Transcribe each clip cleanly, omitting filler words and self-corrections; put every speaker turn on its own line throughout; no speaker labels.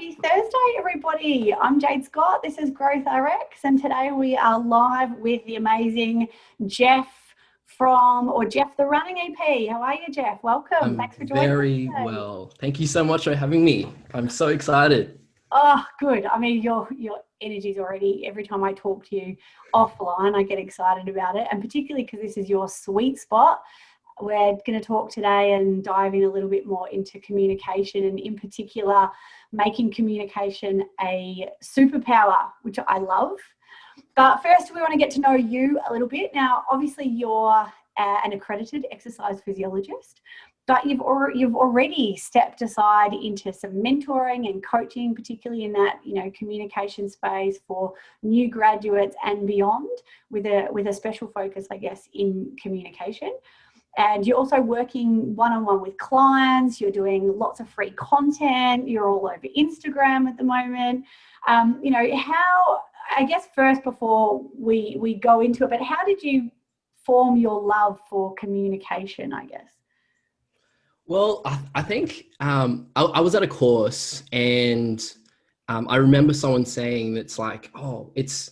Happy Thursday, everybody. I'm Jade Scott. This is GrowthRx, and today we are live with the amazing Jeff Jeff the Running EP. How are you, Jeff? Welcome. Thanks for joining us
Very
today.
well. Thank you so much for having me. I'm so excited.
Oh, good. I mean, your energy's already, every time I talk to you offline, I get excited about it, and particularly because this is your sweet spot. We're going to talk today and dive in a little bit more into communication, and in particular, making communication a superpower, which I love. But first, we want to get to know you a little bit. Now, obviously, you're an accredited exercise physiologist, but you've already stepped aside into some mentoring and coaching, particularly in that communication space for new graduates and beyond, with a special focus, I guess, in communication. And you're also working one-on-one with clients. You're doing lots of free content. You're all over Instagram at the moment. I guess first, before we go into it, but how did you form your love for communication, I guess?
Well, I think I was at a course, and I remember someone saying that's like, oh, it's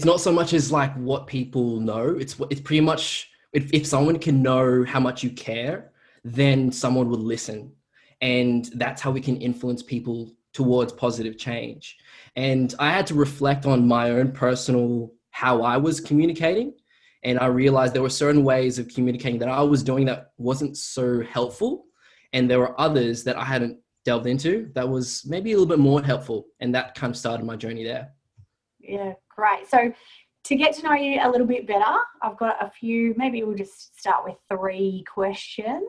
not so much as like what people know. It's pretty much if someone can know how much you care, then someone would listen. And that's how we can influence people towards positive change. And I had to reflect on my own personal, how I was communicating. And I realized there were certain ways of communicating that I was doing that wasn't so helpful. And there were others that I hadn't delved into that was maybe a little bit more helpful. And that kind of started my journey there.
Yeah, great. So to get to know you a little bit better, I've got a few, maybe we'll just start with 3 questions.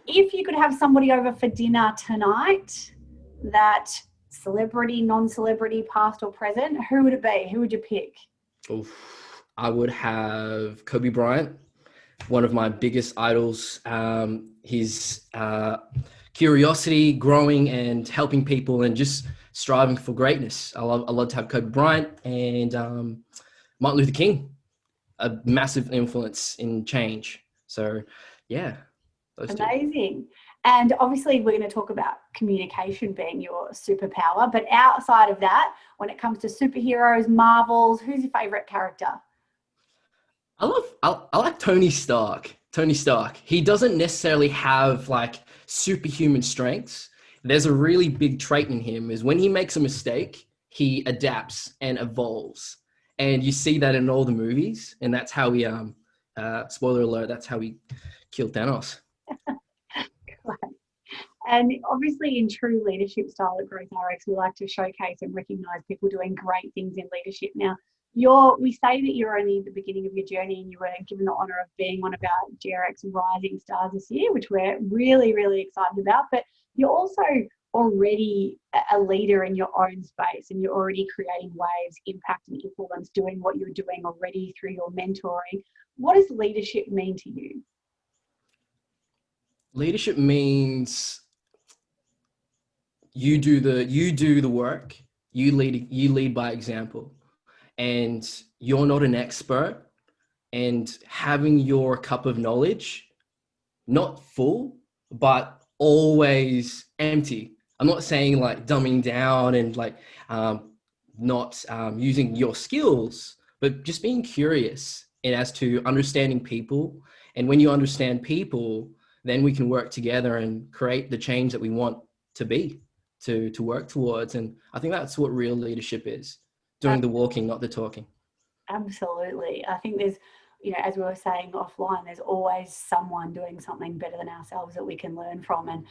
If you could have somebody over for dinner tonight, that celebrity, non-celebrity, past or present, who would it be? Who would you pick?
I would have Kobe Bryant, one of my biggest idols. His curiosity, growing and helping people, and just striving for greatness. I love to have Kobe Bryant and Martin Luther King, a massive influence in change. So, yeah, those
Amazing. And obviously, we're going to talk about communication being your superpower. But outside of that, when it comes to superheroes, Marvels, who's your favorite character?
I like Tony Stark. Tony Stark. He doesn't necessarily have like superhuman strengths. There's a really big trait in him is when he makes a mistake, he adapts and evolves. And you see that in all the movies. And that's how he, spoiler alert, that's how he killed Thanos.
And obviously, in true leadership style at GrowthRx, we like to showcase and recognise people doing great things in leadership. Now, we say that you're only at the beginning of your journey, and you were given the honour of being one of our GRX Rising Stars this year, which we're really, really excited about. But you're also already a leader in your own space, and you're already creating waves, impact and influence, doing what you're doing already through your mentoring. What does leadership mean to you?
Leadership means you do the work, you lead by example, and you're not an expert, and having your cup of knowledge not full but always empty. I'm not saying like dumbing down and like not using your skills, but just being curious and as to understanding people. And when you understand people, then we can work together and create the change that we want to work towards. And I think that's what real leadership is, doing the walking, not the talking.
Absolutely. I think there's, as we were saying offline, there's always someone doing something better than ourselves that we can learn from. And,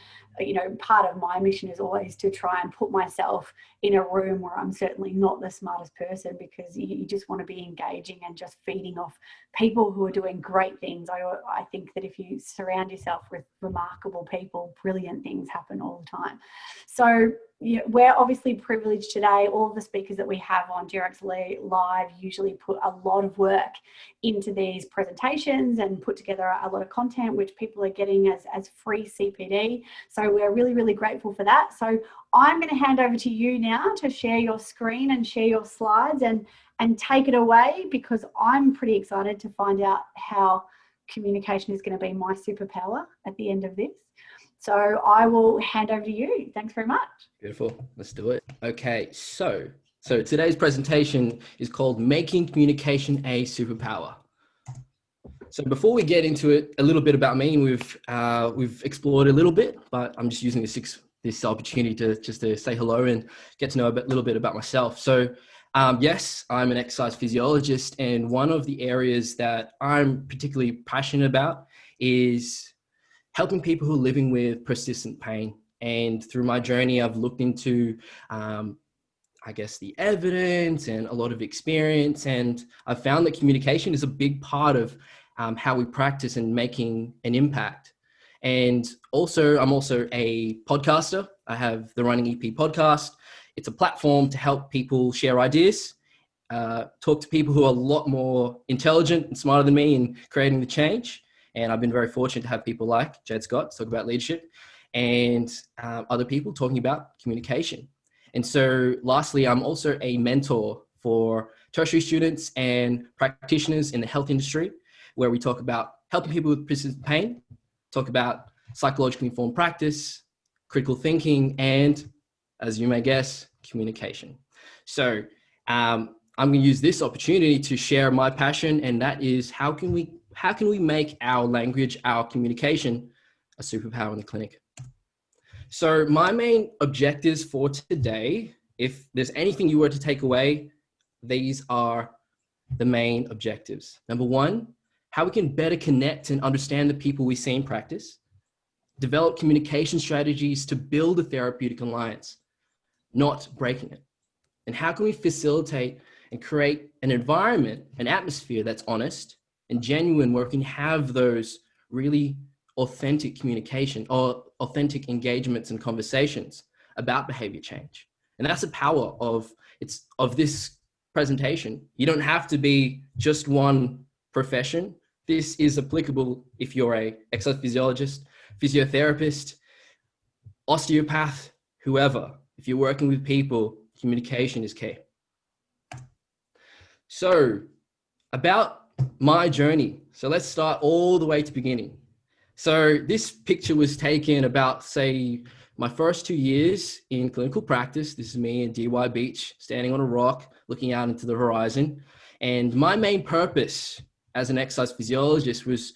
part of my mission is always to try and put myself in a room where I'm certainly not the smartest person, because you just want to be engaging and just feeding off people who are doing great things. I think that if you surround yourself with remarkable people, brilliant things happen all the time. So, we're obviously privileged today. All of the speakers that we have on GRX Live usually put a lot of work into these presentations and put together a lot of content, which people are getting as free CPD. So we're really, really grateful for that. So I'm going to hand over to you now to share your screen and share your slides and take it away, because I'm pretty excited to find out how communication is going to be my superpower at the end of this. So I will hand over to you. Thanks very much.
Beautiful. Let's do it. Okay. So today's presentation is called Making Communication a Superpower. So before we get into it, a little bit about me. We've explored a little bit, but I'm just using this opportunity to say hello and get to know a little bit about myself. So yes, I'm an exercise physiologist, and one of the areas that I'm particularly passionate about is helping people who are living with persistent pain. And through my journey, I've looked into I guess the evidence and a lot of experience, and I've found that communication is a big part of how we practice and making an impact. And also, I'm also a podcaster. I have the Running EP podcast. It's a platform to help people share ideas, talk to people who are a lot more intelligent and smarter than me in creating the change. And I've been very fortunate to have people like Jed Scott talk about leadership, and other people talking about communication. And so lastly, I'm also a mentor for tertiary students and practitioners in the health industry, where we talk about helping people with persistent pain, talk about psychologically informed practice, critical thinking, and, as you may guess, communication. So I'm going to use this opportunity to share my passion, and that is how can we make our language, our communication, a superpower in the clinic. So my main objectives for today, if there's anything you were to take away, these are the main objectives. Number one, how we can better connect and understand the people we see in practice, develop communication strategies to build a therapeutic alliance, not breaking it. And how can we facilitate and create an environment, an atmosphere that's honest and genuine, where we can have those really authentic communication or authentic engagements and conversations about behavior change. And that's the power of this presentation. You don't have to be just one profession. This is applicable if you're a exercise physiologist, physiotherapist, osteopath, whoever. If you're working with people, communication is key. So about my journey. So let's start all the way to the beginning. So this picture was taken about, say, my first 2 years in clinical practice. This is me in DY Beach, standing on a rock, looking out into the horizon. And my main purpose as an exercise physiologist was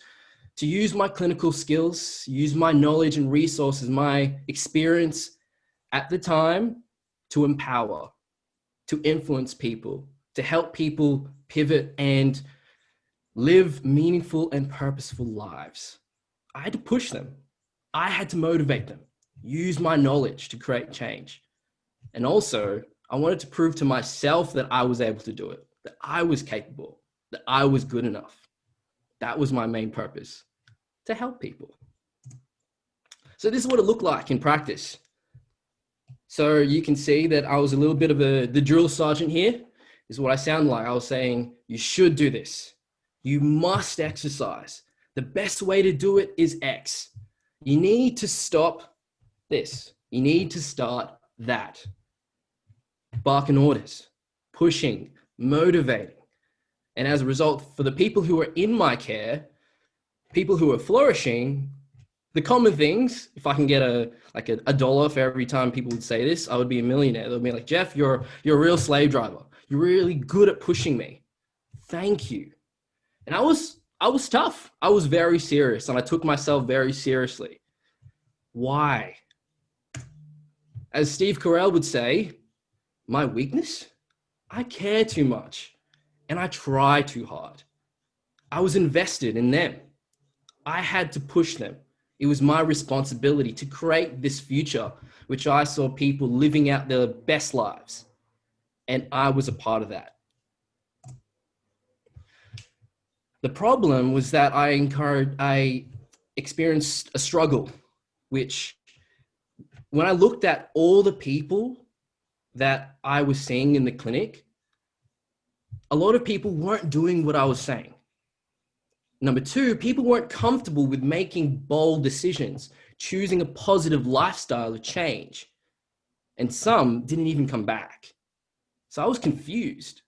to use my clinical skills, use my knowledge and resources, my experience at the time to empower, to influence people, to help people pivot and live meaningful and purposeful lives. I had to push them. I had to motivate them, use my knowledge to create change. And also, I wanted to prove to myself that I was able to do it, that I was capable, that I was good enough. That was my main purpose, to help people. So this is what it looked like in practice. So you can see that I was a little bit of the drill sergeant here. This is what I sound like. I was saying, you should do this. You must exercise. The best way to do it is X. You need to stop this. You need to start that. Barking orders, pushing, motivating. And as a result, for the people who are in my care, people who are flourishing, the common things, if I can get a dollar for every time people would say this, I would be a millionaire. They'll be like, Jeff, you're a real slave driver. You're really good at pushing me. Thank you. And I was tough. I was very serious, and I took myself very seriously. Why? As Steve Carell would say, my weakness? I care too much, and I try too hard. I was invested in them. I had to push them. It was my responsibility to create this future, which I saw people living out their best lives. And I was a part of that. The problem was that I experienced a struggle, which when I looked at all the people that I was seeing in the clinic, a lot of people weren't doing what I was saying. Number two, people weren't comfortable with making bold decisions, choosing a positive lifestyle of change. And some didn't even come back. So I was confused.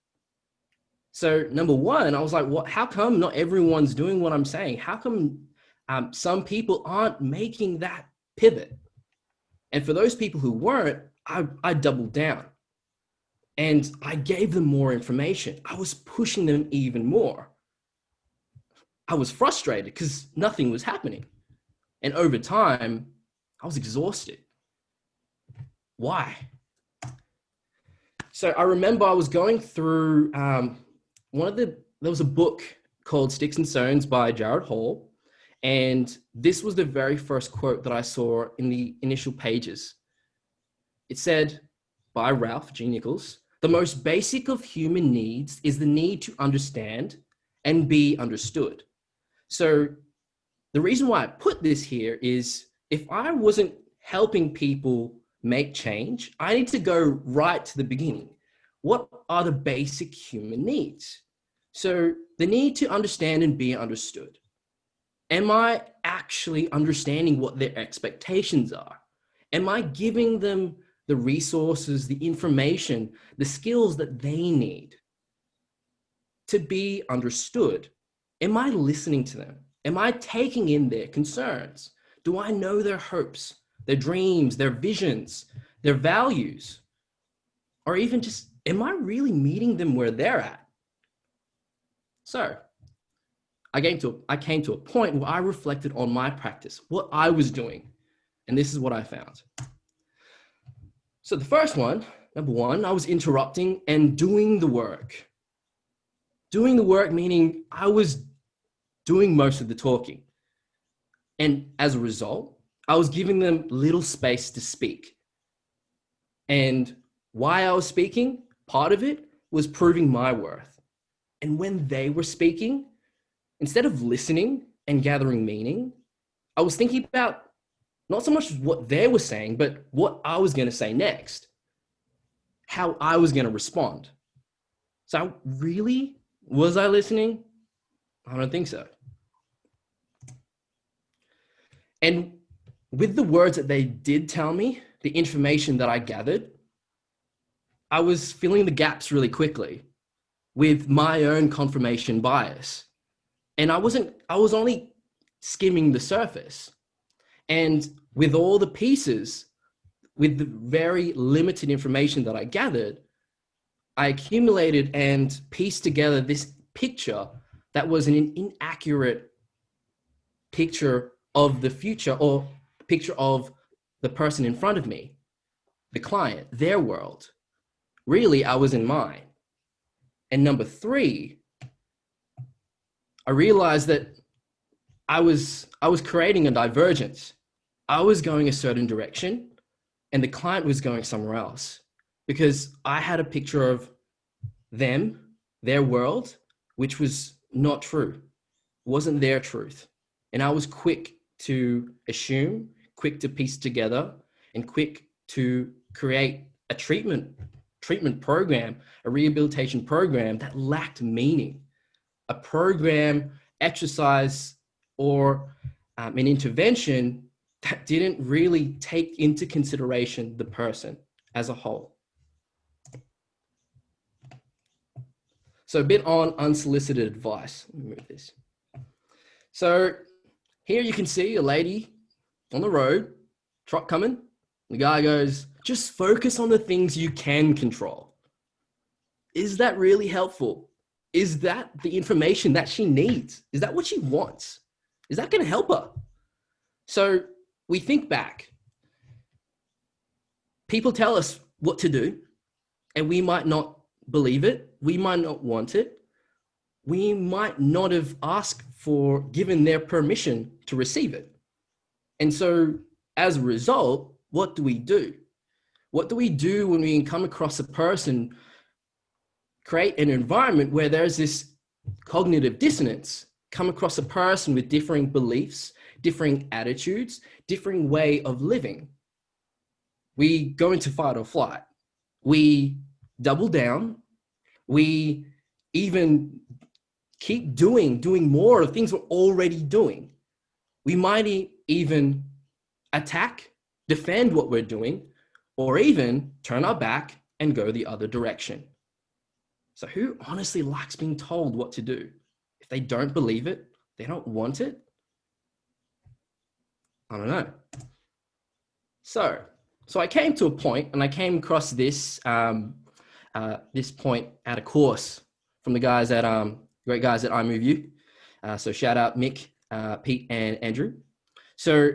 So number one, I was like, what? How come not everyone's doing what I'm saying? How come some people aren't making that pivot. And for those people who weren't, I doubled down and I gave them more information. I was pushing them even more. I was frustrated because nothing was happening. And over time, I was exhausted. Why? So I remember I was going through there was a book called Sticks and Stones by Jared Hall. And this was the very first quote that I saw in the initial pages. It said, by Ralph G. Nichols, the most basic of human needs is the need to understand and be understood. So the reason why I put this here is if I wasn't helping people make change, I need to go right to the beginning. What are the basic human needs? So the need to understand and be understood. Am I actually understanding what their expectations are? Am I giving them the resources, the information, the skills that they need to be understood? Am I listening to them? Am I taking in their concerns? Do I know their hopes, their dreams, their visions, their values? Or even just, am I really meeting them where they're at? So I came to a point where I reflected on my practice, what I was doing. And this is what I found. So the first one, number one, I was interrupting and doing the work. Doing the work meaning I was doing most of the talking. And as a result, I was giving them little space to speak. And why I was speaking, part of it was proving my worth. And when they were speaking, instead of listening and gathering meaning, I was thinking about not so much what they were saying, but what I was going to say next, how I was going to respond. So was I listening? I don't think so. And with the words that they did tell me, the information that I gathered, I was filling the gaps really quickly with my own confirmation bias. And I was only skimming the surface. And with all the pieces, with the very limited information that I gathered, I accumulated and pieced together this picture that was an inaccurate picture of the future or picture of the person in front of me, the client, their world. Really, I was in mine. And number three, I realized that I was creating a divergence. I was going a certain direction and the client was going somewhere else because I had a picture of them, their world, which was not true, wasn't their truth. And I was quick to assume, quick to piece together, and quick to create a treatment program, a rehabilitation program that lacked meaning, a program, exercise, or an intervention that didn't really take into consideration the person as a whole. So a bit on unsolicited advice. Let me move this. So here you can see a lady on the road, truck coming. The guy goes, just focus on the things you can control. Is that really helpful? Is that the information that she needs? Is that what she wants? Is that going to help her? So we think back. People tell us what to do, and we might not believe it. We might not want it. We might not have asked for, given their permission to receive it. And so as a result, what do we do? What do we do when we come across a person, create an environment where there's this cognitive dissonance, come across a person with differing beliefs, differing attitudes, differing way of living? We go into fight or flight. We double down. We even keep doing more of things we're already doing. We might even attack, defend what we're doing, or even turn our back and go the other direction. So who honestly likes being told what to do? If they don't believe it, they don't want it, I don't know. So I came to a point, and I came across this this point at a course from the guys at great guys at iMove. So shout out Mick, Pete, and Andrew. So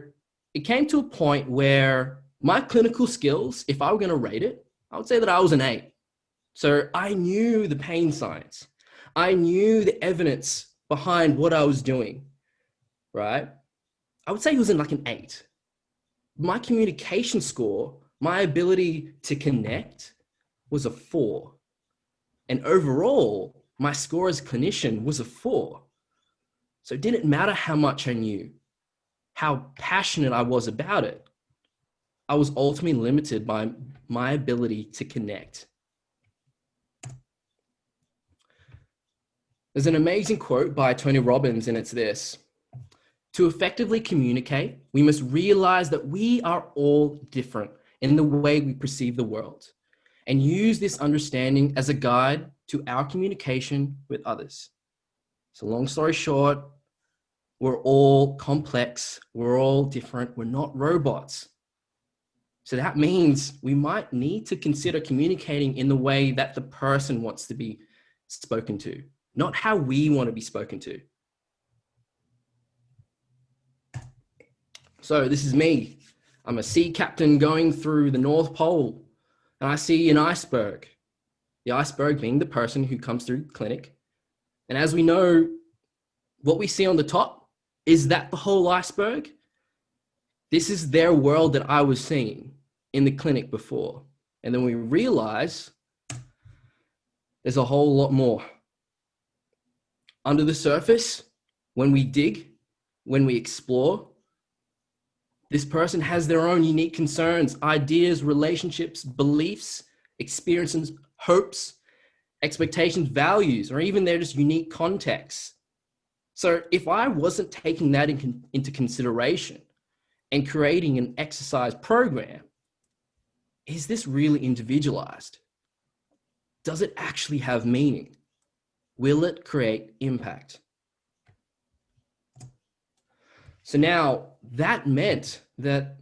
it came to a point where my clinical skills, if I were going to rate it, I would say that I was an 8. So I knew the pain science. I knew the evidence behind what I was doing, right? I would say it was in like an 8. My communication score, my ability to connect was a 4. And overall, my score as a clinician was a 4. So it didn't matter how much I knew, how passionate I was about it. I was ultimately limited by my ability to connect. There's an amazing quote by Tony Robbins, and it's this: to effectively communicate, we must realize that we are all different in the way we perceive the world, and use this understanding as a guide to our communication with others. So long story short, we're all complex, we're all different, we're not robots. So that means we might need to consider communicating in the way that the person wants to be spoken to, not how we want to be spoken to. So this is me. I'm a sea captain going through the North Pole, and I see an iceberg. The iceberg being the person who comes through the clinic. And as we know, what we see on the top, is that the whole iceberg? This is their world that I was seeing in the clinic before. And then we realize there's a whole lot more. Under the surface, when we dig, when we explore, this person has their own unique concerns, ideas, relationships, beliefs, experiences, hopes, expectations, values, or even their just unique contexts. So if I wasn't taking that into consideration and creating an exercise program, is this really individualized? Does it actually have meaning? Will it create impact? So now that meant that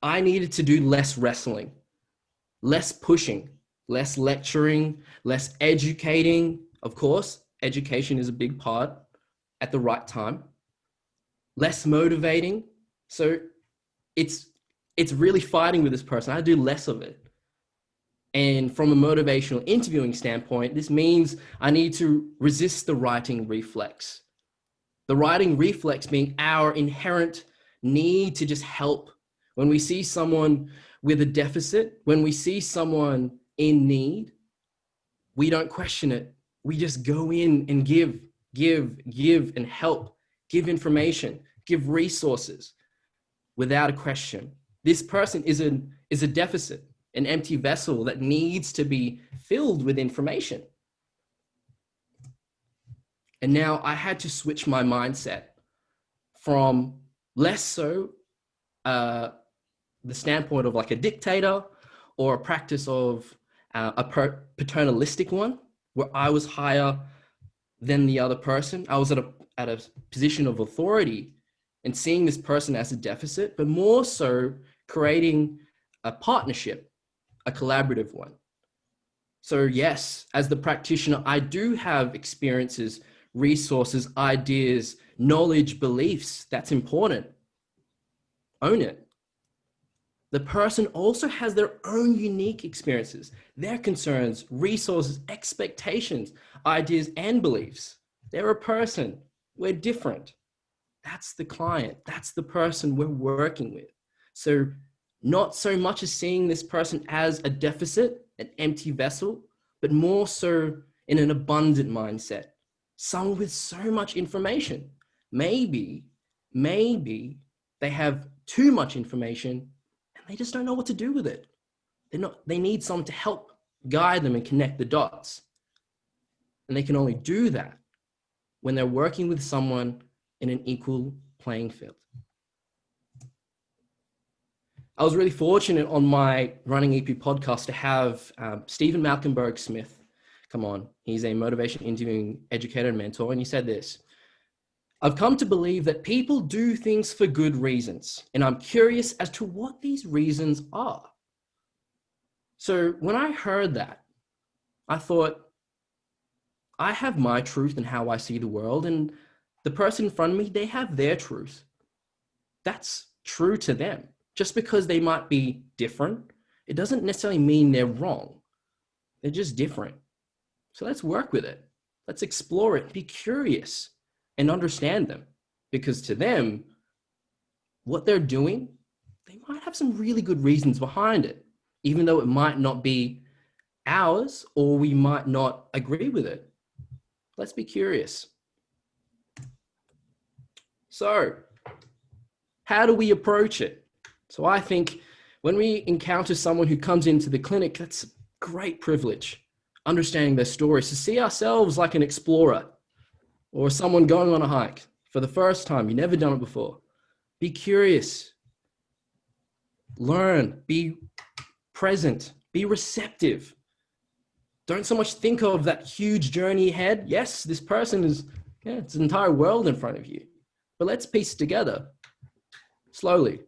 I needed to do less wrestling, less pushing, less lecturing, less educating. Of course, education is a big part at the right time. Less motivating. So it's really fighting with this person. I do less of it. And from a motivational interviewing standpoint, this means I need to resist the writing reflex. The writing reflex being our inherent need to just help. When we see someone with a deficit, when we see someone in need, we don't question it. We just go in and give and help, give information, give resources without a question. This person is a deficit, an empty vessel that needs to be filled with information. And now I had to switch my mindset from less so the standpoint of like a dictator or a practice of a paternalistic one, where I was higher than the other person. I was at a position of authority and seeing this person as a deficit, but more so creating a partnership, a collaborative one. So yes, as the practitioner, I do have experiences, resources, ideas, knowledge, beliefs. That's important. Own it. The person also has their own unique experiences, their concerns, resources, expectations, ideas, and beliefs. They're a person. We're different. That's the client. That's the person we're working with. So not so much as seeing this person as a deficit, an empty vessel, but more so in an abundant mindset. Someone with so much information. Maybe they have too much information and they just don't know what to do with it. They need someone to help guide them and connect the dots. And they can only do that when they're working with someone in an equal playing field. I was really fortunate on my Running EP podcast to have Stephen Malcolm Smith come on. He's a motivation interviewing educator and mentor. And he said this: I've come to believe that people do things for good reasons, and I'm curious as to what these reasons are. So when I heard that, I thought, I have my truth and how I see the world, and the person in front of me, they have their truth. That's true to them. Just because they might be different, it doesn't necessarily mean they're wrong. They're just different. So let's work with it. Let's explore it, be curious, and understand them. Because to them, what they're doing, they might have some really good reasons behind it, even though it might not be ours or we might not agree with it. Let's be curious. So, how do we approach it? So I think when we encounter someone who comes into the clinic, that's a great privilege, understanding their stories, to see ourselves like an explorer or someone going on a hike for the first time. You've never done it before. Be curious, learn, be present, be receptive. Don't so much think of that huge journey ahead. Yes, this person is, it's an entire world in front of you. But let's piece together slowly.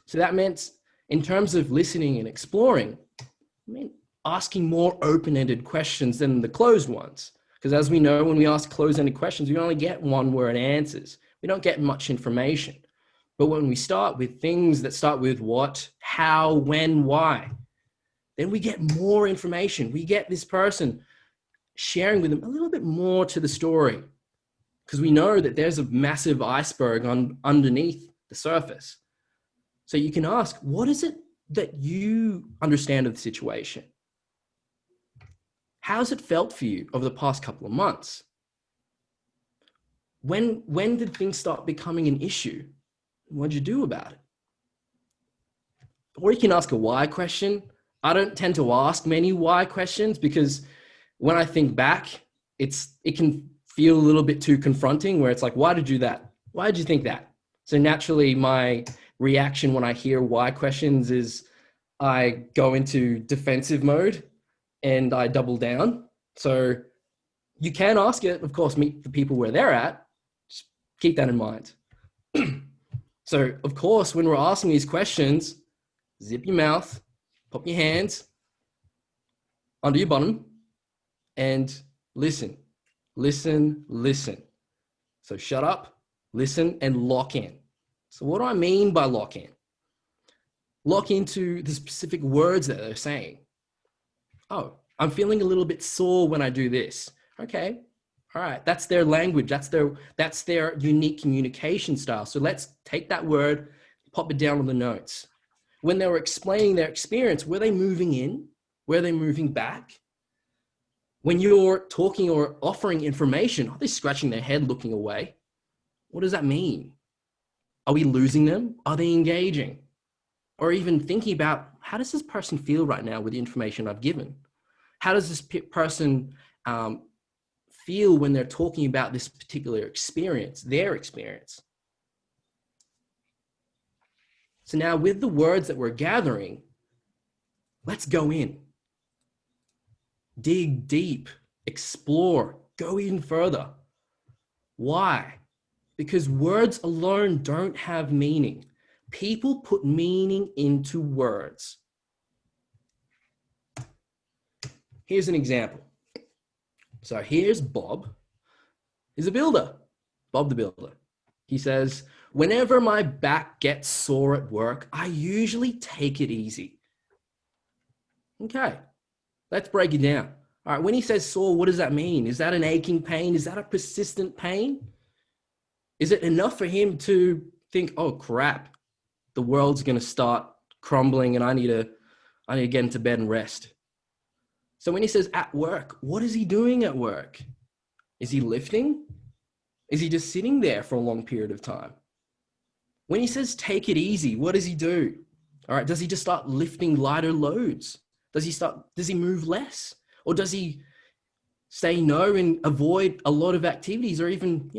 So that meant, in terms of listening and exploring, I mean, asking more open-ended questions than the closed ones. Because as we know, when we ask closed-ended questions, we only get one-word answers. We don't get much information. But when we start with things that start with what, how, when, why, then we get more information. We get this person sharing with them a little bit more to the story, because we know that there's a massive iceberg underneath the surface. So you can ask, what is it that you understand of the situation? How's it felt for you over the past couple of months? When did things start becoming an issue? What'd you do about it? Or you can ask a why question. I don't tend to ask many why questions because when I think back, it can feel a little bit too confronting, where it's like, why did you do that? Why did you think that? So naturally, my reaction when I hear why questions is I go into defensive mode and I double down. So you can ask it, of course, meet the people where they're at. Just keep that in mind. So of course, when we're asking these questions, zip your mouth, pop your hands under your bottom and listen, listen, listen. So shut up, listen, and lock in. So what do I mean by lock in? Lock into the specific words that they're saying. Oh, I'm feeling a little bit sore when I do this. Okay, all right, that's their language. That's their unique communication style. So let's take that word, pop it down on the notes. When they were explaining their experience, were they moving in? Were they moving back? When you're talking or offering information, are they scratching their head, looking away? What does that mean? Are we losing them? Are they engaging? Or even thinking about, how does this person feel right now with the information I've given? How does this person feel when they're talking about this particular experience, their experience? So now with the words that we're gathering, let's go in. Dig deep, explore, go even further. Why? Because words alone don't have meaning. People put meaning into words. Here's an example. So here's Bob. He's a builder. Bob the builder. He says, whenever my back gets sore at work, I usually take it easy. Okay, let's break it down. All right, when he says sore, what does that mean? Is that an aching pain? Is that a persistent pain? Is it enough for him to think, oh crap, the world's going to start crumbling and I need to get into bed and rest? So when he says at work, what is he doing at work? Is he lifting? Is he just sitting there for a long period of time? When he says take it easy, what does he do? All right, does he just start lifting lighter loads? Does he move less? Or does he say no and avoid a lot of activities, or even,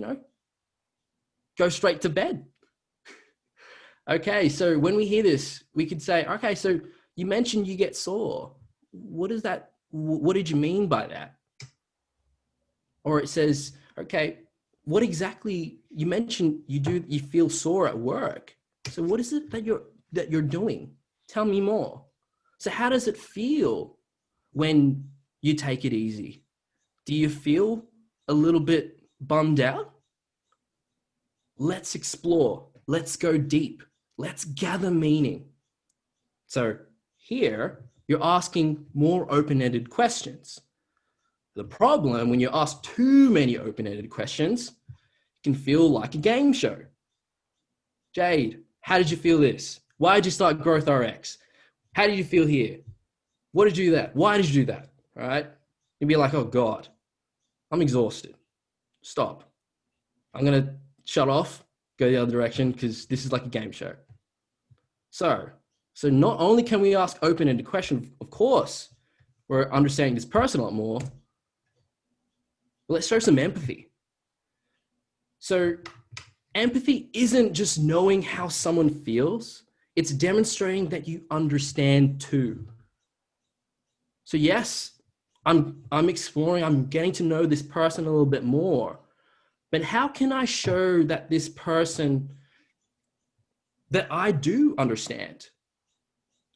go straight to bed? Okay, so when we hear this, we could say, okay, so you mentioned you get sore. What is that? What did you mean by that? Or it says, okay, what exactly, you mentioned you feel sore at work. So what is it that you're doing? Tell me more. So how does it feel when you take it easy? Do you feel a little bit bummed out? Let's explore. Let's go deep. Let's gather meaning. So here, you're asking more open-ended questions. The problem when you ask too many open-ended questions, it can feel like a game show. Jade, how did you feel this? Why did you start GrowthRx? How did you feel here? What did you do that? Why did you do that? All right? You'd be like, oh God, I'm exhausted. Stop. I'm going to shut off, go the other direction, because this is like a game show. So not only can we ask open-ended questions, of course, we're understanding this person a lot more, but let's show some empathy. So empathy isn't just knowing how someone feels, it's demonstrating that you understand too. So yes, I'm exploring, I'm getting to know this person a little bit more, but how can I show that this person, that I do understand?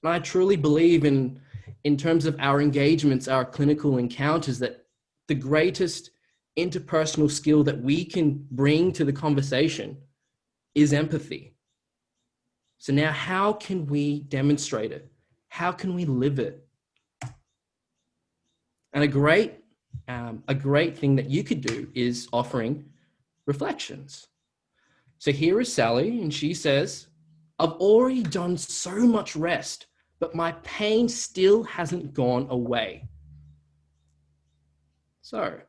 And I truly believe in terms of our engagements, our clinical encounters, that the greatest interpersonal skill that we can bring to the conversation is empathy. So now how can we demonstrate it? How can we live it? And a great thing that you could do is offering reflections. So here is Sally, and she says, I've already done so much rest, but my pain still hasn't gone away. So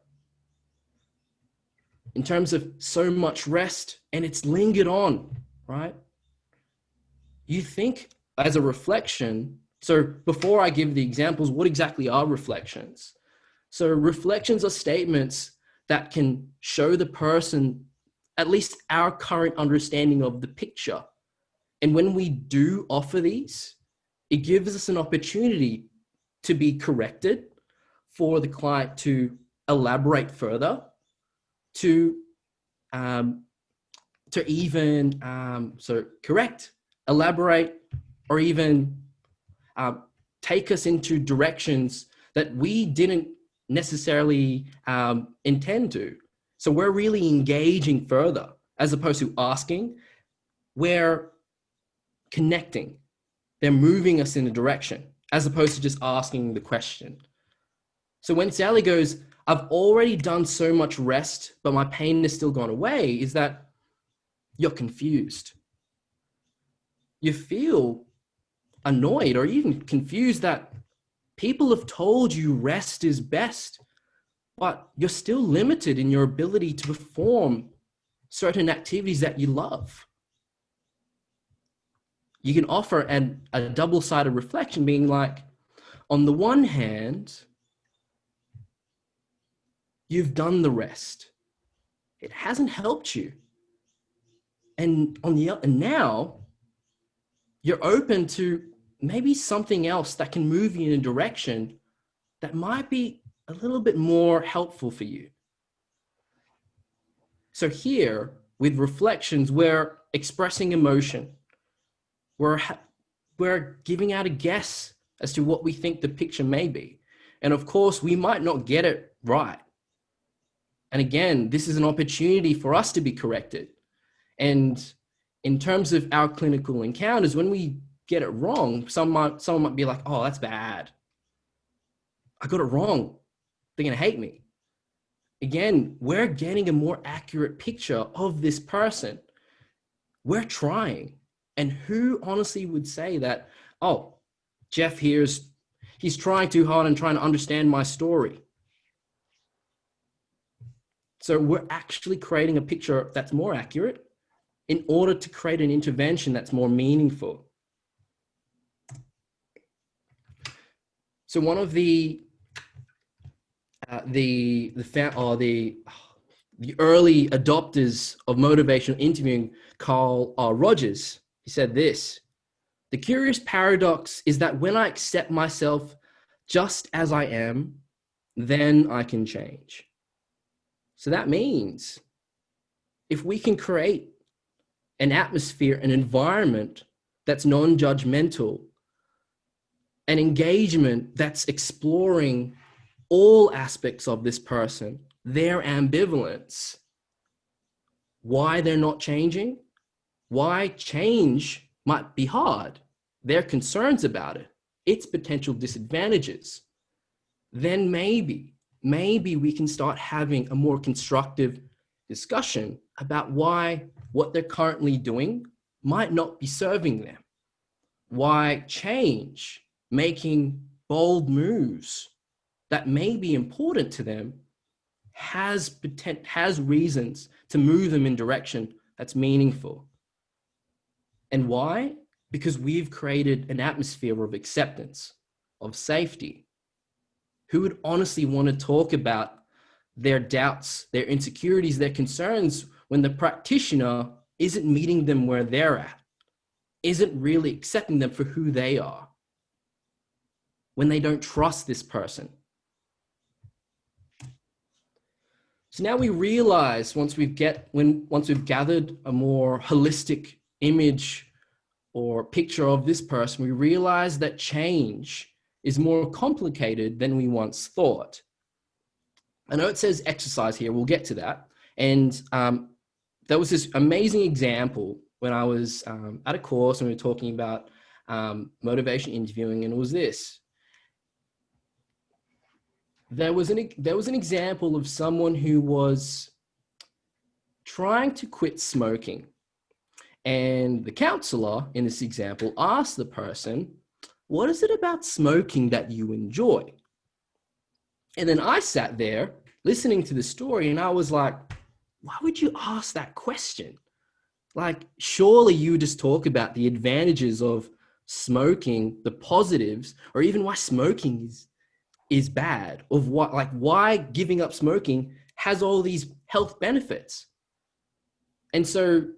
in terms of so much rest, and it's lingered on, right? You think as a reflection. So before I give the examples, what exactly are reflections? So reflections are statements that can show the person at least our current understanding of the picture. And when we do offer these, it gives us an opportunity to be corrected, for the client to elaborate further, to even correct, elaborate, or even take us into directions that we didn't necessarily intend to. So we're really engaging further as opposed to asking. We're connecting. They're moving us in a direction as opposed to just asking the question. So when Sally goes, I've already done so much rest, but my pain has still gone away, is that you're confused. You feel annoyed or even confused that people have told you rest is best, but you're still limited in your ability to perform certain activities that you love. You can offer a double-sided reflection, being like, on the one hand, you've done the rest. It hasn't helped you. And now you're open to maybe something else that can move you in a direction that might be a little bit more helpful for you. So here, with reflections, we're expressing emotion. We're giving out a guess as to what we think the picture may be. And of course, we might not get it right. And again, this is an opportunity for us to be corrected. And in terms of our clinical encounters, when we get it wrong, someone might be like, oh, that's bad. I got it wrong. They're going to hate me. Again, we're getting a more accurate picture of this person. We're trying. And who honestly would say that, oh, Jeff he's trying too hard and trying to understand my story. So we're actually creating a picture that's more accurate in order to create an intervention that's more meaningful. So one of the early adopters of motivational interviewing, Carl Rogers, he said this: the curious paradox is that when I accept myself just as I am, then I can change. So that means if we can create an atmosphere, an environment that's non-judgmental, an engagement that's exploring all aspects of this person, their ambivalence, why they're not changing, why change might be hard, their concerns about it, its potential disadvantages, then maybe we can start having a more constructive discussion about why what they're currently doing might not be serving them, why change, making bold moves that may be important to them, has reasons to move them in direction that's meaningful. And why? Because we've created an atmosphere of acceptance, of safety. Who would honestly want to talk about their doubts, their insecurities, their concerns when the practitioner isn't meeting them where they're at, isn't really accepting them for who they are, when they don't trust this person? So now we realize once we've gathered a more holistic image or picture of this person, we realize that change is more complicated than we once thought. I know it says exercise here, we'll get to that. And there was this amazing example when I was at a course and we were talking about motivation interviewing, and it was this. There was an example of someone who was trying to quit smoking. And the counselor in this example asked the person, what is it about smoking that you enjoy? And then I sat there listening to the story and I was like, why would you ask that question? Like, surely you just talk about the advantages of smoking, the positives, or even why smoking is bad, of what, like why giving up smoking has all these health benefits. And so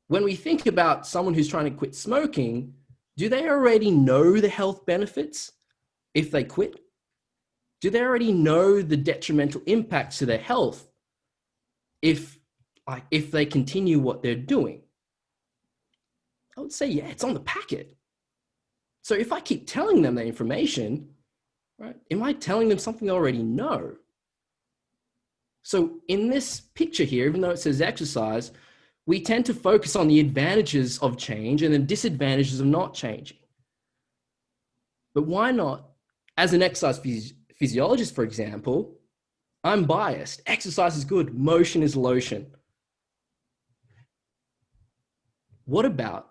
when we think about someone who's trying to quit smoking, do they already know the health benefits if they quit? Do they already know the detrimental impacts to their health if they continue what they're doing? I would say, yeah, it's on the packet. So if I keep telling them the information, right, am I telling them something they already know? So in this picture here, even though it says exercise, we tend to focus on the advantages of change and the disadvantages of not changing. But why not? As an exercise physiologist, for example, I'm biased. Exercise is good. Motion is lotion. What about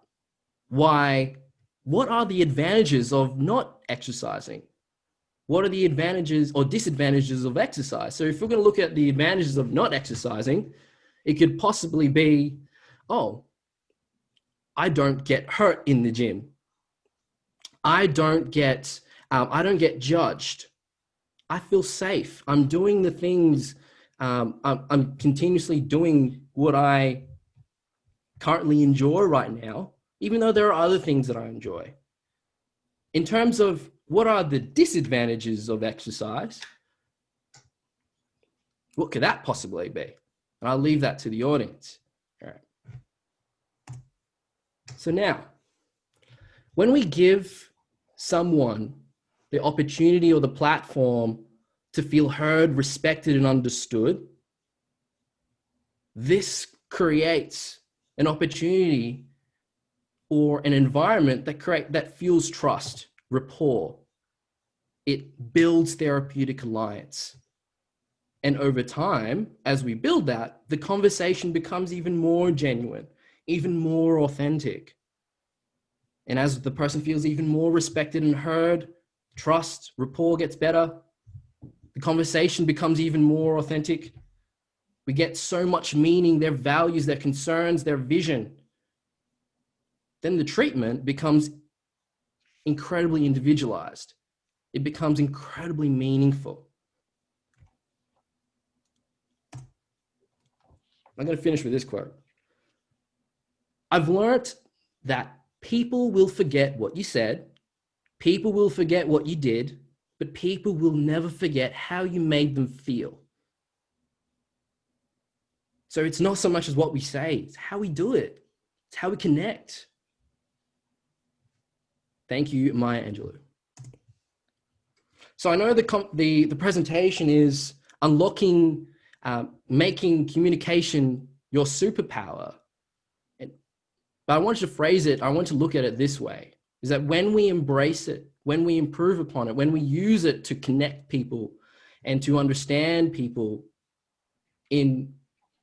what are the advantages of not exercising? What are the advantages or disadvantages of exercise? So if we're going to look at the advantages of not exercising, it could possibly be, oh, I don't get hurt in the gym. I don't get judged. I feel safe. I'm doing the things, I'm continuously doing what I currently enjoy right now, even though there are other things that I enjoy. In terms of what are the disadvantages of exercise, what could that possibly be? And I'll leave that to the audience. All right. So now, when we give someone the opportunity or the platform to feel heard, respected, and understood, this creates an opportunity or an environment that fuels trust, rapport. It builds therapeutic alliance. And over time, as we build that, the conversation becomes even more genuine, even more authentic. And as the person feels even more respected and heard, trust, rapport gets better, the conversation becomes even more authentic. We get so much meaning, their values, their concerns, their vision. Then the treatment becomes incredibly individualized. It becomes incredibly meaningful. I'm going to finish with this quote. I've learned that people will forget what you said, people will forget what you did, but people will never forget how you made them feel. So it's not so much as what we say, it's how we do it. It's how we connect. Thank you, Maya Angelou. So I know the presentation is unlocking, making communication your superpower. But I want you to phrase it, I want to look at it this way, is that when we embrace it, when we improve upon it, when we use it to connect people and to understand people in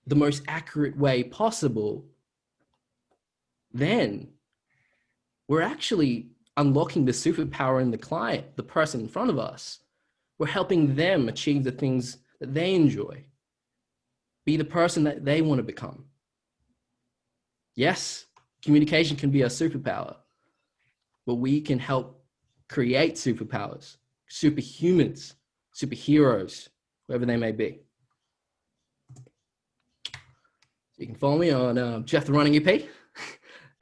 the most accurate way possible, then we're actually unlocking the superpower in the client, the person in front of us. We're helping them achieve the things that they enjoy, be the person that they want to become. Yes, communication can be a superpower, but we can help create superpowers, superhumans, superheroes, whoever they may be. So you can follow me on Jeff the Running EP.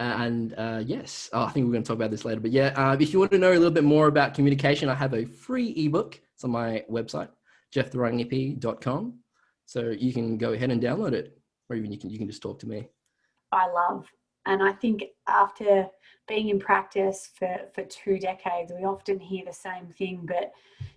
Yes, I think we're going to talk about this later. But yeah, if you want to know a little bit more about communication, I have a free ebook. It's on my website, jefftherunning.com. So you can go ahead and download it, or even you can just talk to me.
I love. And I think after being in practice for 2 decades, we often hear the same thing, but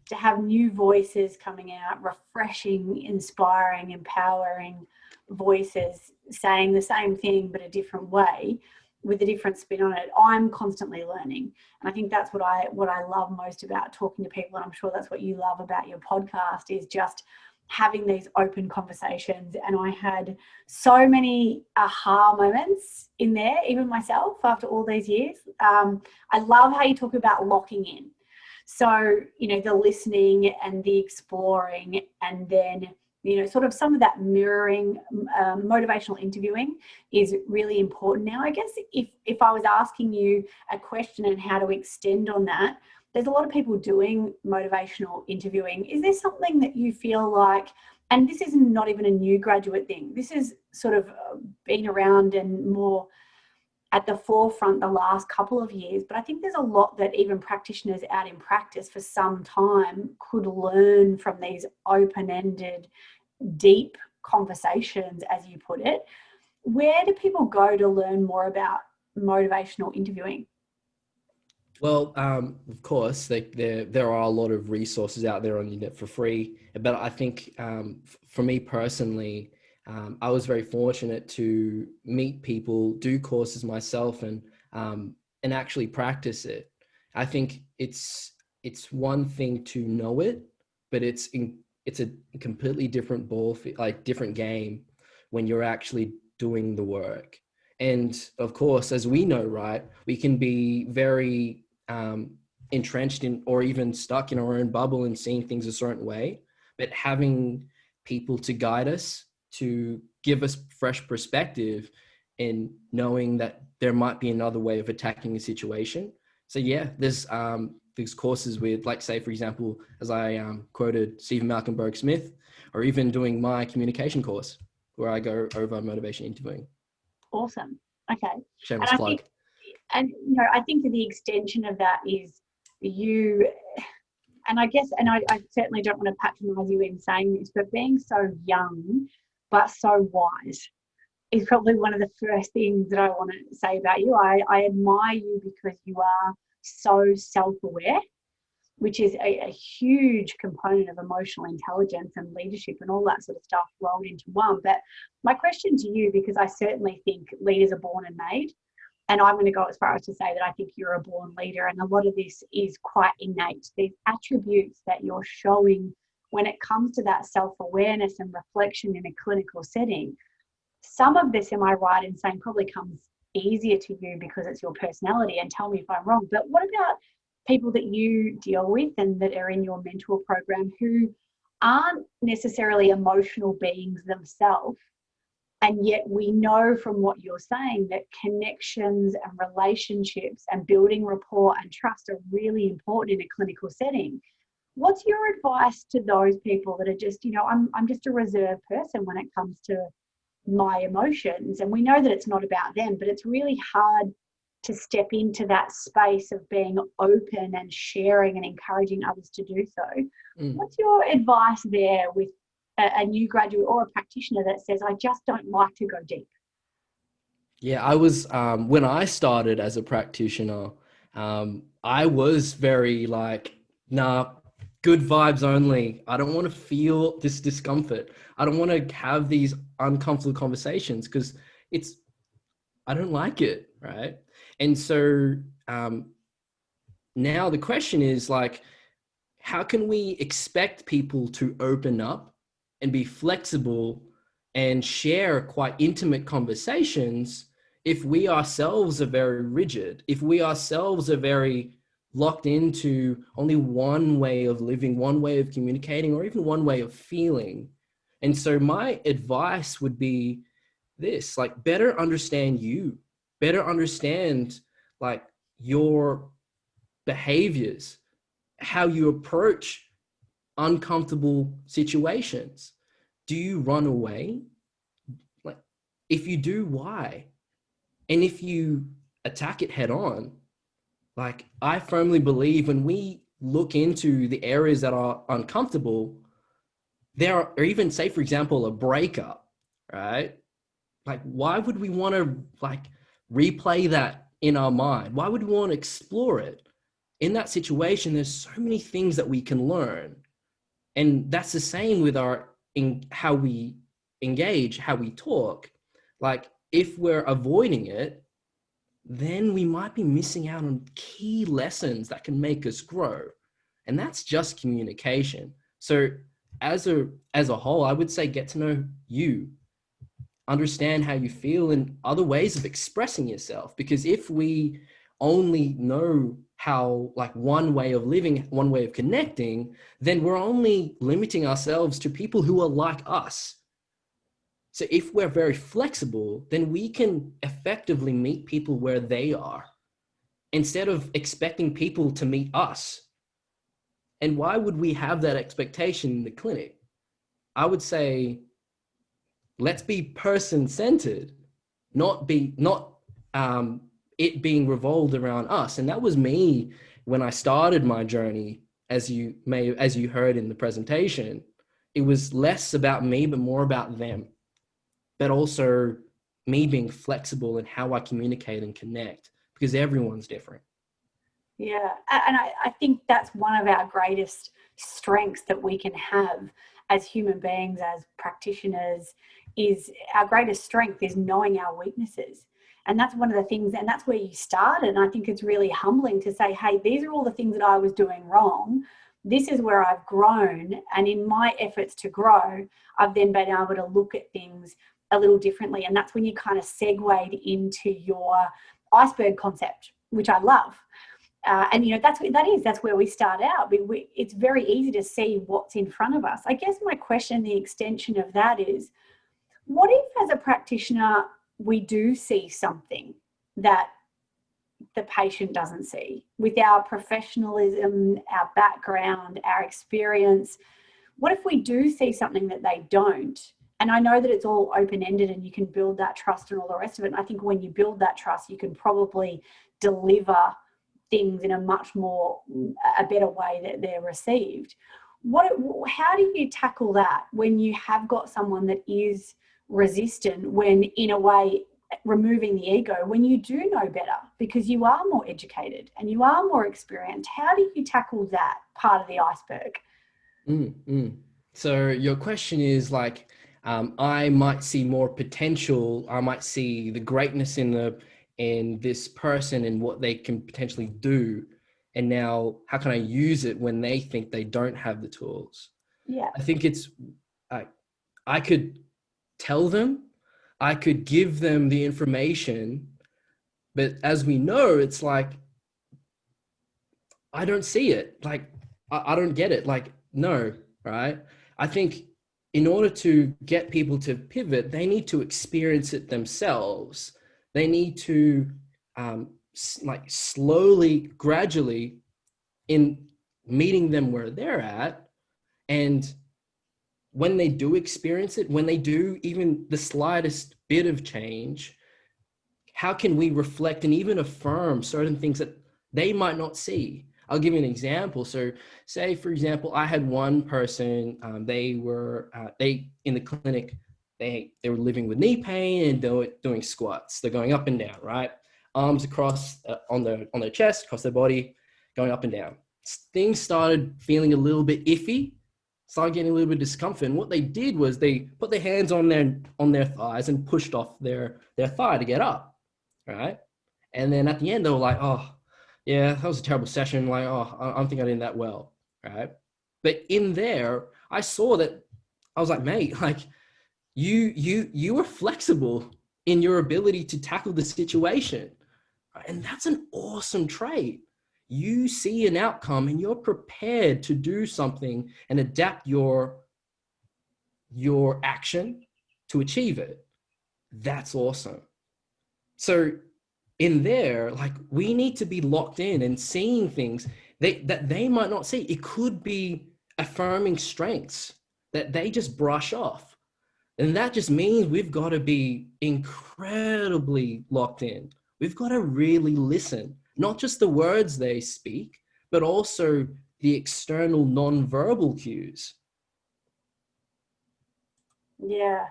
to have new voices coming out, refreshing, inspiring, empowering voices saying the same thing but a different way with a different spin on it, I'm constantly learning. And I think that's what I love most about talking to people, and I'm sure that's what you love about your podcast, is just having these open conversations. And I had so many aha moments in there, even myself, after all these years. I love how you talk about locking in. So, the listening and the exploring, and then, sort of some of that mirroring, motivational interviewing is really important. Now, I guess if I was asking you a question and how to extend on that, there's a lot of people doing motivational interviewing. Is there something that you feel like, and this is not even a new graduate thing, this is sort of been around and more at the forefront the last couple of years, but I think there's a lot that even practitioners out in practice for some time could learn from these open-ended, deep conversations, as you put it. Where do people go to learn more about motivational interviewing?
Well, of course, there are a lot of resources out there on the internet for free. But I think for me personally, I was very fortunate to meet people, do courses myself, and actually practice it. I think it's one thing to know it, but it's a completely different different game when you're actually doing the work. And of course, as we know, right, we can be very entrenched in, or even stuck in our own bubble and seeing things a certain way, but having people to guide us, to give us fresh perspective, and knowing that there might be another way of attacking a situation. So yeah, there's courses with, like, say, for example, as I quoted Stephen Malcolm Smith, or even doing my communication course where I go over motivation interviewing.
Awesome. Okay.
Shameless plug.
I think that the extension of that is you, and I guess, and I certainly don't want to patronize you in saying this, but being so young but so wise is probably one of the first things that I want to say about you. I admire you because you are so self-aware, which is a huge component of emotional intelligence and leadership and all that sort of stuff rolled into one. But my question to you, because I certainly think leaders are born and made, and I'm going to go as far as to say that I think you're a born leader, and a lot of this is quite innate. These attributes that you're showing when it comes to that self-awareness and reflection in a clinical setting, some of this, am I right in saying, probably comes easier to you because it's your personality, and tell me if I'm wrong, but what about people that you deal with and that are in your mentor program who aren't necessarily emotional beings themselves? And yet we know from what you're saying that connections and relationships and building rapport and trust are really important in a clinical setting. What's your advice to those people that are just, I'm just a reserved person when it comes to my emotions? And we know that it's not about them, but it's really hard to step into that space of being open and sharing and encouraging others to do so. What's your advice there with a new graduate or a practitioner that says, I just don't like to go deep?
Yeah, I was, when I started as a practitioner, I was very like, nah, good vibes only. I don't want to feel this discomfort. I don't want to have these uncomfortable conversations because it's, I don't like it, right? And so now the question is like, how can we expect people to open up and be flexible and share quite intimate conversations if we ourselves are very rigid, if we ourselves are very locked into only one way of living, one way of communicating, or even one way of feeling? And so my advice would be this, like, better understand you, better understand like your behaviors, how you approach uncomfortable situations. Do you run away? Like, if you do, why? And if you attack it head on, like, I firmly believe when we look into the areas that are uncomfortable, there are, or even say, for example, a breakup, right? Like, why would we want to like replay that in our mind? Why would we want to explore it? In that situation, there's so many things that we can learn. And that's the same with our, in how we engage, how we talk. Like, if we're avoiding it, then we might be missing out on key lessons that can make us grow. And that's just communication. So as a whole, I would say get to know you, understand how you feel, and other ways of expressing yourself. Because if we only know how, like, one way of living, one way of connecting, then we're only limiting ourselves to people who are like us. So if we're very flexible, then we can effectively meet people where they are instead of expecting people to meet us. And why would we have that expectation in the clinic? I would say, let's be person-centered, not it being revolved around us. And that was me when I started my journey. As you heard in the presentation, it was less about me but more about them, but also me being flexible in how I communicate and connect, because everyone's different.
Yeah, and I think that's one of our greatest strengths that we can have as human beings, as practitioners, is our greatest strength is knowing our weaknesses. And that's one of the things, and that's where you started. And I think it's really humbling to say, hey, these are all the things that I was doing wrong. This is where I've grown. And in my efforts to grow, I've then been able to look at things a little differently. And that's when you kind of segued into your iceberg concept, which I love. And that's where we start out. It's very easy to see what's in front of us. I guess my question, the extension of that is, what if as a practitioner we do see something that the patient doesn't see? With our professionalism, our background, our experience, what if we do see something that they don't? And I know that it's all open-ended and you can build that trust and all the rest of it. And I think when you build that trust, you can probably deliver things in a better way that they're received. How do you tackle that when you have got someone that is resistant, when in a way removing the ego, when you do know better because you are more educated and you are more experienced? How do you tackle that part of the iceberg?
So your question is like, I might see more potential. I might see the greatness in this person and what they can potentially do. And now, how can I use it when they think they don't have the tools?
Yeah.
I think I could tell them, I could give them the information, but as we know, it's like, I don't see it. Like, I don't get it. Like, no, right? I think in order to get people to pivot, they need to experience it themselves. They need to like slowly, gradually, in meeting them where they're at. And when they do experience it, when they do even the slightest bit of change, how can we reflect and even affirm certain things that they might not see? I'll give you an example. So say, for example, I had one person, they were in the clinic, they were living with knee pain and they were doing squats. They're going up and down, right? Arms across on their chest, across their body, going up and down. Things started feeling a little bit iffy, started getting a little bit of discomfort. And what they did was they put their hands on their thighs and pushed off their thigh to get up, right? And then at the end, they were like, oh, yeah, that was a terrible session. Like, oh, I don't think I did that well, right? But in there, I saw that. I was like, mate, like you were flexible in your ability to tackle the situation, right? And that's an awesome trait. You see an outcome and you're prepared to do something and adapt your action to achieve it. That's awesome. So in there, like, we need to be locked in and seeing things that they might not see. It could be affirming strengths that they just brush off. And that just means we've got to be incredibly locked in. We've got to really listen, not just the words they speak, but also the external non-verbal cues.
Yeah.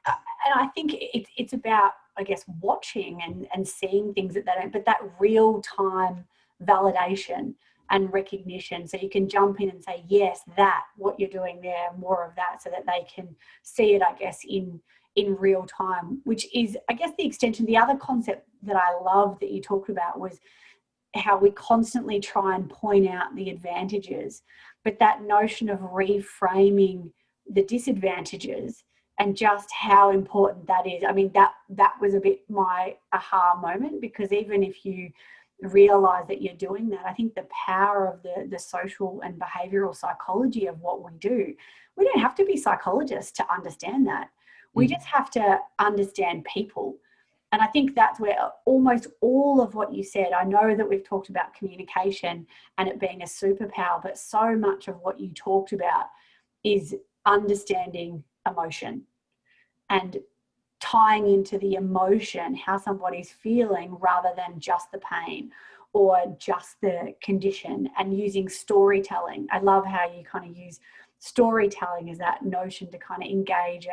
And I think it's about, I guess, watching and seeing things that they don't, but that real time validation and recognition. So you can jump in and say, yes, that, what you're doing there, more of that, so that they can see it, I guess, in real time, which is, I guess, the extension. The other concept that I love that you talked about was how we constantly try and point out the advantages, but that notion of reframing the disadvantages and just how important that is. I mean, that was a bit my aha moment, because even if you realize that you're doing that, I think the power of the social and behavioral psychology of what we do, we don't have to be psychologists to understand that. We just have to understand people. And I think that's where almost all of what you said, I know that we've talked about communication and it being a superpower, but so much of what you talked about is understanding emotion and tying into the emotion, how somebody's feeling, rather than just the pain or just the condition, and using storytelling. I love how you kind of use storytelling as that notion to kind of engage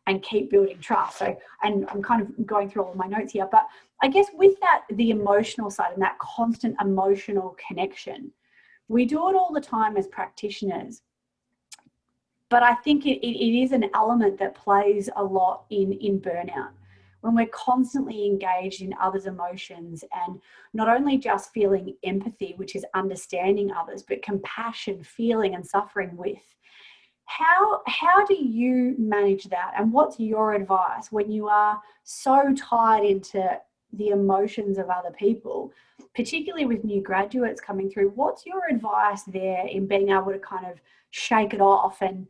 and keep building trust. So, and I'm kind of going through all of my notes here, but I guess with that, the emotional side and that constant emotional connection, we do it all the time as practitioners. But I think it is an element that plays a lot in burnout, when we're constantly engaged in others' emotions and not only just feeling empathy, which is understanding others, but compassion, feeling and suffering with. How do you manage that? And what's your advice when you are so tied into the emotions of other people, particularly with new graduates coming through? What's your advice there in being able to kind of shake it off and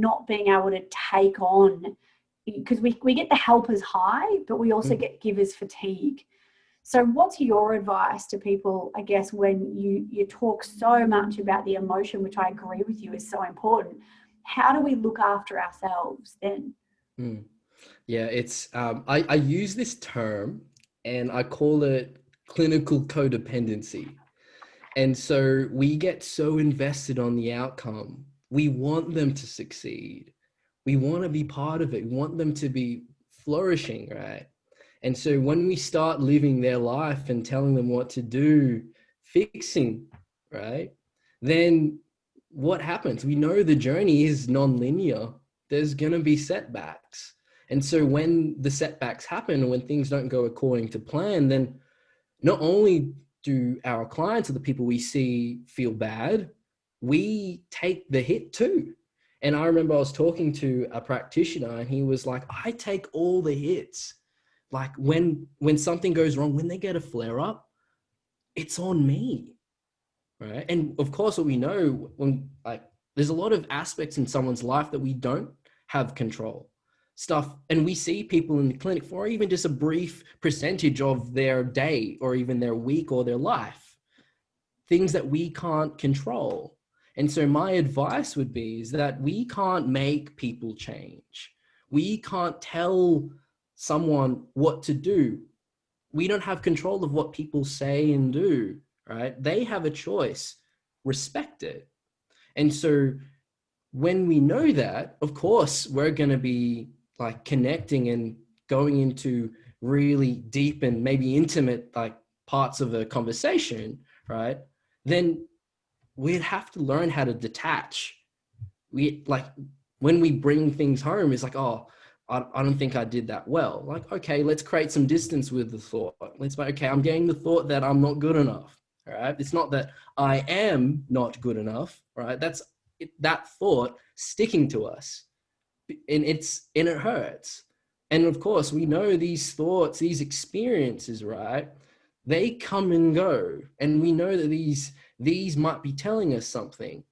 not being able to take on, because we get the helpers high, but we also get givers fatigue. So what's your advice to people, I guess, when you talk so much about the emotion, which I agree with you is so important? How do we look after ourselves then?
Yeah, it's I use this term and I call it clinical codependency. And so we get so invested on the outcome. We want them to succeed. We want to be part of it. We want them to be flourishing, right? And so when we start living their life and telling them what to do, fixing, right? Then what happens? We know the journey is non-linear. There's going to be setbacks. And so when the setbacks happen, when things don't go according to plan, then not only do our clients or the people we see feel bad, we take the hit too. And I remember I was talking to a practitioner and he was like, I take all the hits. Like when something goes wrong, when they get a flare up, it's on me. Right. And of course, what we know, when like there's a lot of aspects in someone's life that we don't have control stuff. And we see people in the clinic for even just a brief percentage of their day or even their week or their life, things that we can't control. And so my advice would be is that we can't make people change. We can't tell someone what to do. We don't have control of what people say and do, right? They have a choice. respect it. And so when we know that, of course, we're going to be like connecting and going into really deep and maybe intimate like parts of a conversation, right? Then we'd have to learn how to detach. We like when we bring things home, it's like, oh, I don't think I did that well. Like, okay, let's create some distance with the thought. Let's say, okay, I'm getting the thought that I'm not good enough. All right. It's not that I am not good enough. Right. That's that thought sticking to us. And it hurts. And of course, we know these thoughts, these experiences, right? They come and go. And we know that these might be telling us something,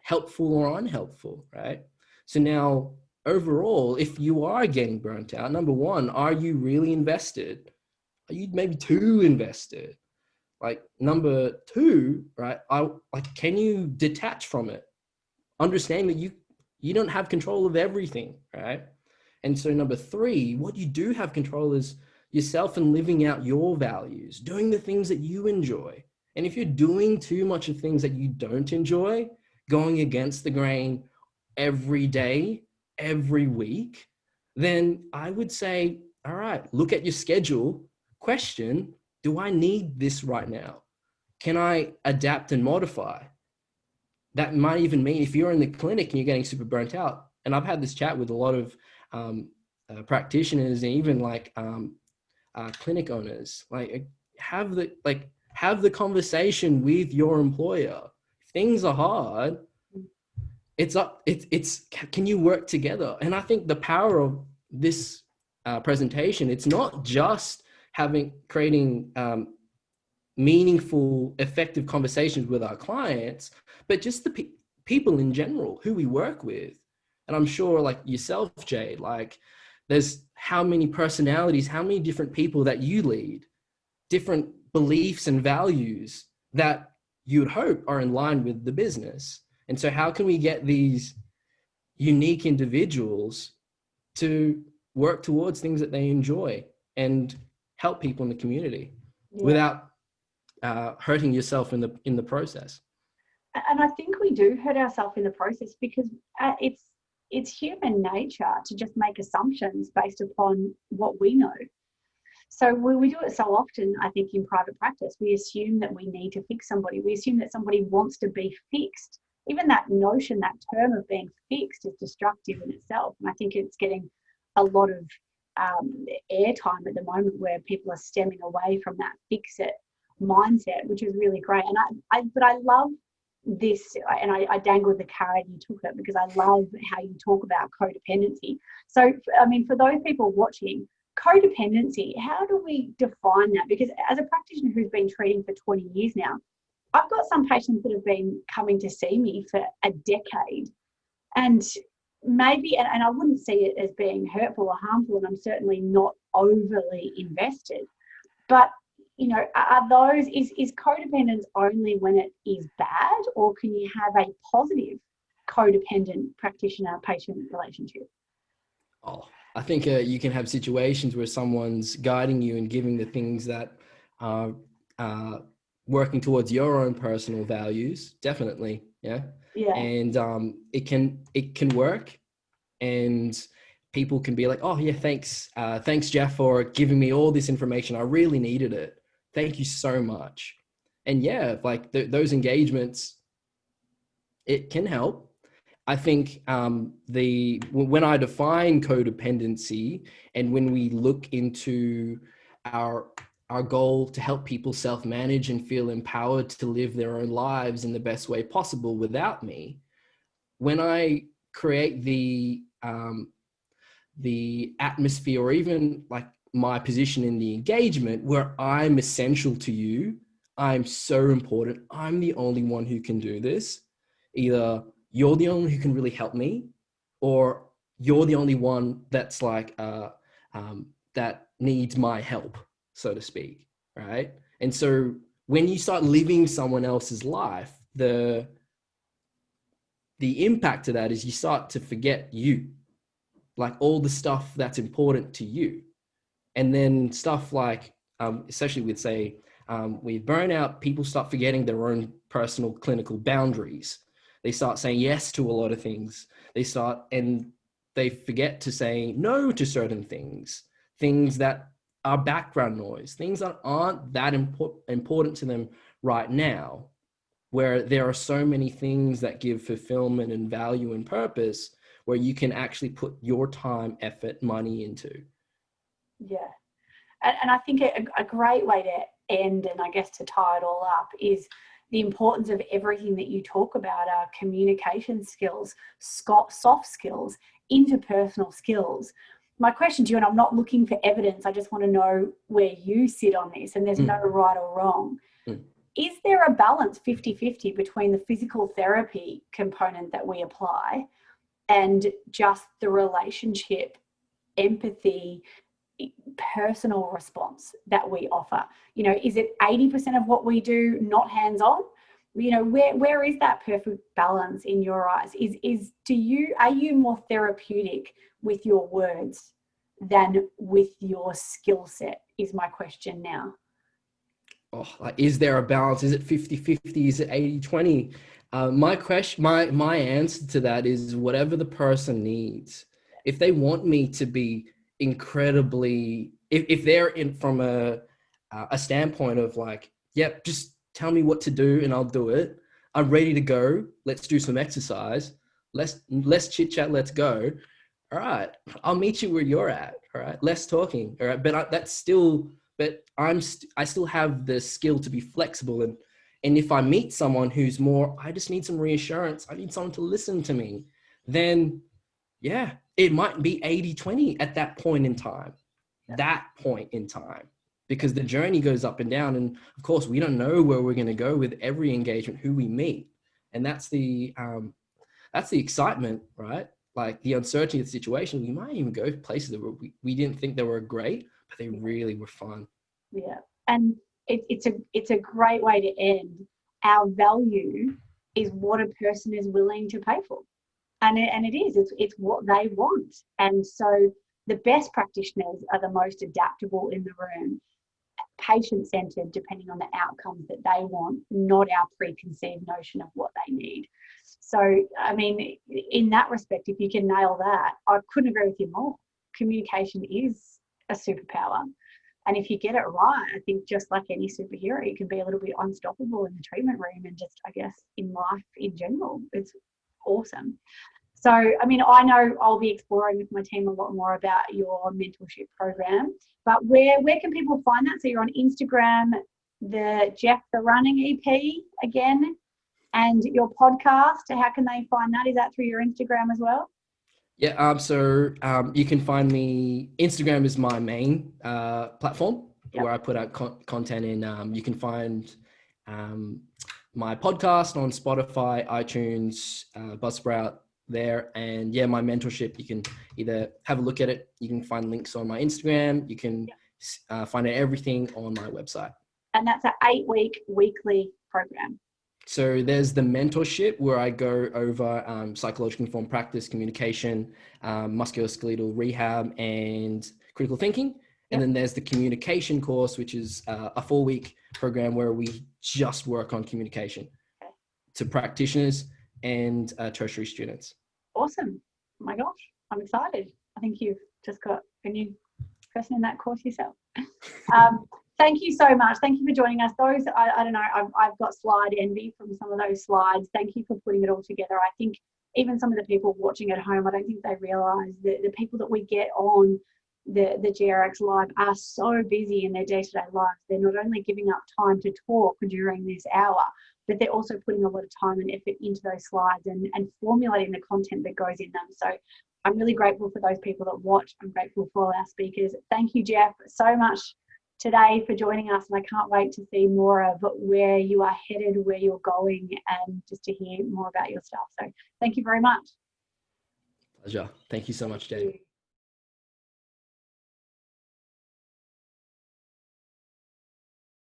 helpful or unhelpful, right? So now, overall, if you are getting burnt out, number one, are you really invested? Are you maybe too invested? Like number two, right? Can you detach from it? Understand that you don't have control of everything, right? And so number three, what you do have control is yourself and living out your values, doing the things that you enjoy. And if you're doing too much of things that you don't enjoy, going against the grain every day, every week, then I would say, all right, look at your schedule, question, do I need this right now? Can I adapt and modify? That might even mean if you're in the clinic and you're getting super burnt out, and I've had this chat with a lot of practitioners and even like clinic owners, like have the conversation with your employer. If things are hard, it's can you work together? And I think the power of this presentation, it's not just creating meaningful, effective conversations with our clients, but just the people in general who we work with. And I'm sure like yourself, Jade, like there's how many personalities, how many different people that you lead, different beliefs and values that you'd hope are in line with the business. And so how can we get these unique individuals to work towards things that they enjoy and help people in the community without hurting yourself in the process?
And I think we do hurt ourselves in the process because it's human nature to just make assumptions based upon what we know. So we do it so often, I think, in private practice. We assume that we need to fix somebody. We assume that somebody wants to be fixed. Even that notion, that term of being fixed is destructive in itself. And I think it's getting a lot of airtime at the moment where people are stemming away from that fix-it mindset, which is really great. And I love this, and I dangled the carrot, you took it, because I love how you talk about codependency. So, I mean, for those people watching, codependency, how do we define that? Because as a practitioner who's been treating for 20 years now, I've got some patients that have been coming to see me for a decade, and maybe, and I wouldn't see it as being hurtful or harmful, and I'm certainly not overly invested, but you know, is codependence only when it is bad, or can you have a positive codependent practitioner-patient relationship?
Oh, I think you can have situations where someone's guiding you and giving the things that are working towards your own personal values. Definitely, yeah. And it can work, and people can be like, oh yeah, thanks Jeff for giving me all this information. I really needed it. Thank you so much. And yeah, like those engagements, it can help. I think when I define codependency, and when we look into our goal to help people self-manage and feel empowered to live their own lives in the best way possible without me, when I create the atmosphere, or even like my position in the engagement where I'm essential to you, I'm so important, I'm the only one who can do this. Either you're the only one who can really help me, or you're the only one that's like that needs my help, so to speak, right? And so when you start living someone else's life, the impact of that is you start to forget you, like all the stuff that's important to you. And then stuff like, especially with say, with burnout, people start forgetting their own personal clinical boundaries. They start saying yes to a lot of things. They forget to say no to certain things that are background noise, things that aren't that important to them right now, where there are so many things that give fulfillment and value and purpose, where you can actually put your time, effort, money into.
Yeah. And I think a great way to end, and I guess to tie it all up, is the importance of everything that you talk about are communication skills, soft skills, interpersonal skills. My question to you, and I'm not looking for evidence, I just want to know where you sit on this, and there's no right or wrong. Is there a balance 50-50 between the physical therapy component that we apply and just the relationship, empathy, personal response that we offer? You know, is it 80% of what we do not hands-on? You know, where is that perfect balance in your eyes? Are you more therapeutic with your words than with your skill set, is my question now.
Like, is there a balance? Is it 50-50? Is it 80-20? My answer to that is whatever the person needs. If they want me to be incredibly, if they're in from a standpoint of like, yep, just tell me what to do and I'll do it. I'm ready to go. Let's do some exercise. Let's chit chat. Let's go. All right, I'll meet you where you're at. All right, less talking. All right, but I still have the skill to be flexible, and if I meet someone who's more, I just need some reassurance, I need someone to listen to me, then yeah, it might be 80-20 at that point in time. Because the journey goes up and down, and of course we don't know where we're going to go with every engagement, who we meet, and that's the excitement, right? Like the uncertainty of the situation. We might even go places that we didn't think they were great, but they really were fun.
Yeah, and it's a great way to end. Our value is what a person is willing to pay for, and it is. It's what they want, and so the best practitioners are the most adaptable in the room, patient-centered, depending on the outcomes that they want, not our preconceived notion of what they need. So, I mean, in that respect, if you can nail that, I couldn't agree with you more. Communication is a superpower. And if you get it right, I think just like any superhero, you can be a little bit unstoppable in the treatment room and just, I guess, in life in general. It's awesome. So, I mean, I know I'll be exploring with my team a lot more about your mentorship program, but where can people find that? So you're on Instagram, the Jeff the Running EP again, and your podcast. How can they find that? Is that through your Instagram as well?
Yeah, so you can find me, Instagram is my main platform where I put out content in. You can find my podcast on Spotify, iTunes, Buzzsprout there. And yeah, my mentorship, you can either have a look at it. You can find links on my Instagram. You can find out everything on my website.
And that's an 8-week weekly program.
So there's the mentorship where I go over psychologically informed practice, communication, musculoskeletal rehab, and critical thinking. And then there's the communication course, which is a 4-week program where we just work on communication to practitioners and tertiary students.
Awesome. Oh my gosh, I'm excited. I think you've just got a new person in that course yourself. Thank you so much. Thank you for joining us. Those, I don't know, I've got slide envy from some of those slides. Thank you for putting it all together. I think even some of the people watching at home, I don't think they realise that the people that we get on the GRX Live are so busy in their day-to-day lives. They're not only giving up time to talk during this hour, but they're also putting a lot of time and effort into those slides and formulating the content that goes in them. So I'm really grateful for those people that watch. I'm grateful for all our speakers. Thank you, Jeff, so much today for joining us, and I can't wait to see more of where you are headed, where you're going, and just to hear more about your stuff. So thank you very much.
Pleasure. Thank you so much, Dave.